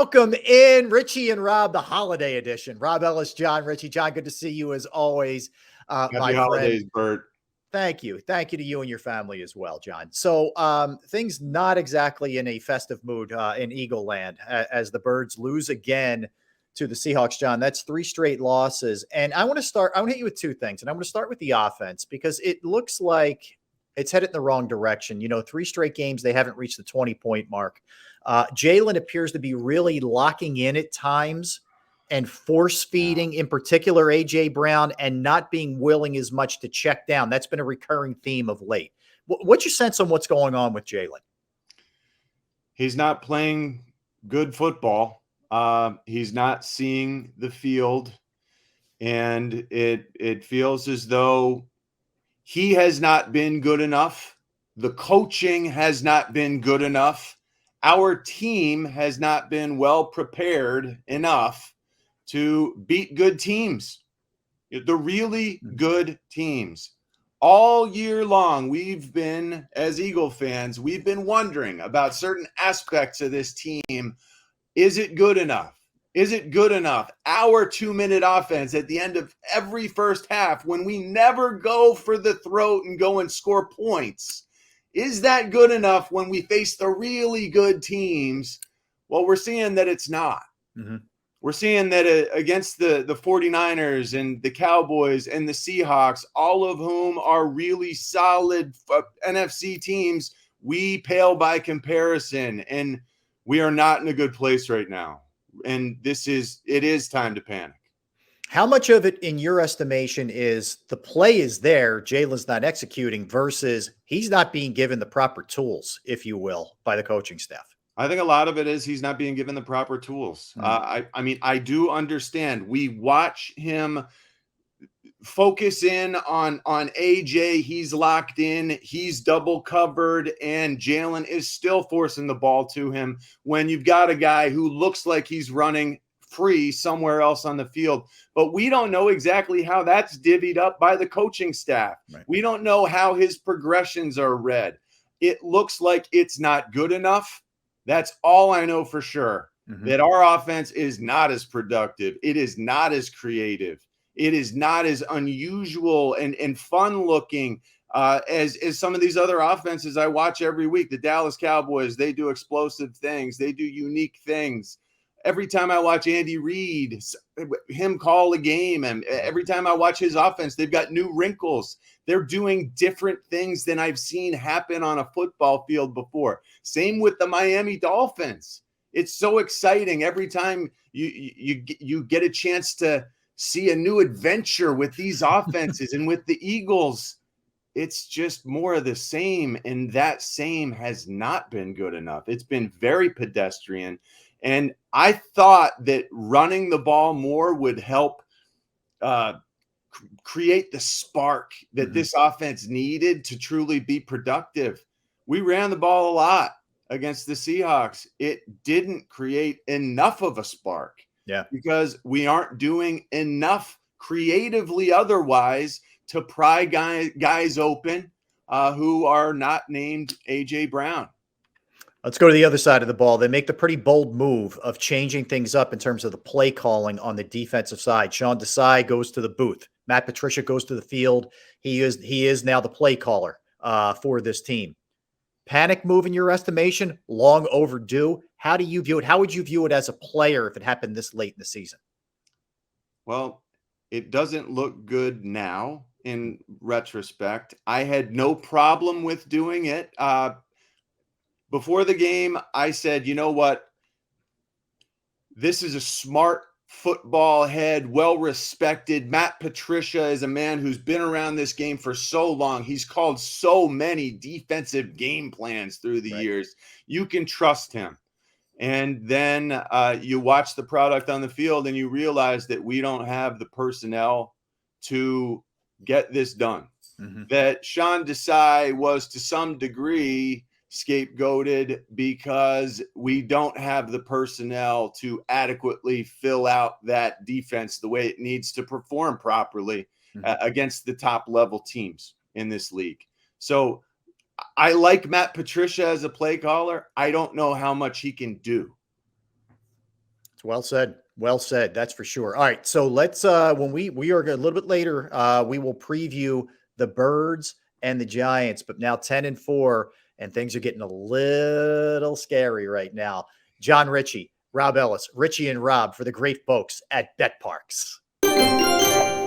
Welcome in, Ritchie and Rob, the holiday edition. Rob, Ellis, Jon, Ritchie. Jon, good to see you as always, Happy my holidays, friend. Bert. Thank you. Thank you to you and your family as well, Jon. So things not exactly in a festive mood in Eagle Land as the Birds lose again to the Seahawks, Jon. That's 3 straight losses. And I want to hit you with 2 things. And I'm going to start with the offense because it looks like it's headed in the wrong direction. 3 straight games, they haven't reached the 20-point mark. Jalen appears to be really locking in at times and force feeding, in particular, A.J. Brown, and not being willing as much to check down. That's been a recurring theme of late. What's your sense on what's going on with Jalen? He's not playing good football. He's not seeing the field, and it feels as though he has not been good enough. The coaching has not been good enough. Our team has not been well prepared enough to beat good teams, the really good teams. All year long, we've been, as Eagle fans, we've been wondering about certain aspects of this team. Is it good enough? Is it good enough? Our 2-minute offense at the end of every first half, when we never go for the throat and go and score points, is that good enough when we face the really good teams? Well, we're seeing that it's not. Mm-hmm. We're seeing that against the 49ers and the Cowboys and the Seahawks, all of whom are really solid NFC teams, we pale by comparison, and we are not in a good place right now. And it is time to panic. How much of it, in your estimation, is the play is there, Jalen's not executing, versus he's not being given the proper tools, if you will, by the coaching staff? I think a lot of it is he's not being given the proper tools. I mean, I do understand. We watch him focus in on AJ. He's locked in. He's double covered, and Jalen is still forcing the ball to him when you've got a guy who looks like he's running free somewhere else on the field. But we don't know exactly how that's divvied up by the coaching staff. Right. We don't know how his progressions are read. It looks like it's not good enough. That's all I know for sure, that our offense is not as productive. It is not as creative. It is not as unusual and fun looking as some of these other offenses I watch every week. The Dallas Cowboys, they do explosive things. They do unique things. Every time I watch Andy Reid, him call a game, and every time I watch his offense, they've got new wrinkles. They're doing different things than I've seen happen on a football field before. Same with the Miami Dolphins. It's so exciting every time you get a chance to see a new adventure with these offenses. And with the Eagles, it's just more of the same, and that same has not been good enough. It's been very pedestrian. And I thought that running the ball more would help create the spark that this offense needed to truly be productive. We ran the ball a lot against the Seahawks. It didn't create enough of a spark. Yeah, because we aren't doing enough creatively otherwise to pry guys open who are not named A.J. Brown. Let's go to the other side of the ball. They make the pretty bold move of changing things up in terms of the play calling on the defensive side. Sean Desai goes to the booth. Matt Patricia goes to the field. He is now the play caller for this team. Panic move in your estimation, long overdue. How do you view it? How would you view it as a player if it happened this late in the season? Well, it doesn't look good now in retrospect. I had no problem with doing it. Before the game, I said, you know what? This is a smart football head, well-respected. Matt Patricia is a man who's been around this game for so long. He's called so many defensive game plans through the years. You can trust him. And then you watch the product on the field and you realize that we don't have the personnel to get this done. That Sean Desai was to some degree scapegoated because we don't have the personnel to adequately fill out that defense the way it needs to perform properly against the top level teams in this league. So I like Matt Patricia as a play caller. I don't know how much he can do. Well said. Well said. That's for sure. All right. So let's when we are a little bit later, we will preview the Birds and the Giants, but now 10-4, and things are getting a little scary right now. John Ritchie, Rob Ellis, Ritchie and Rob for the great folks at betPARX.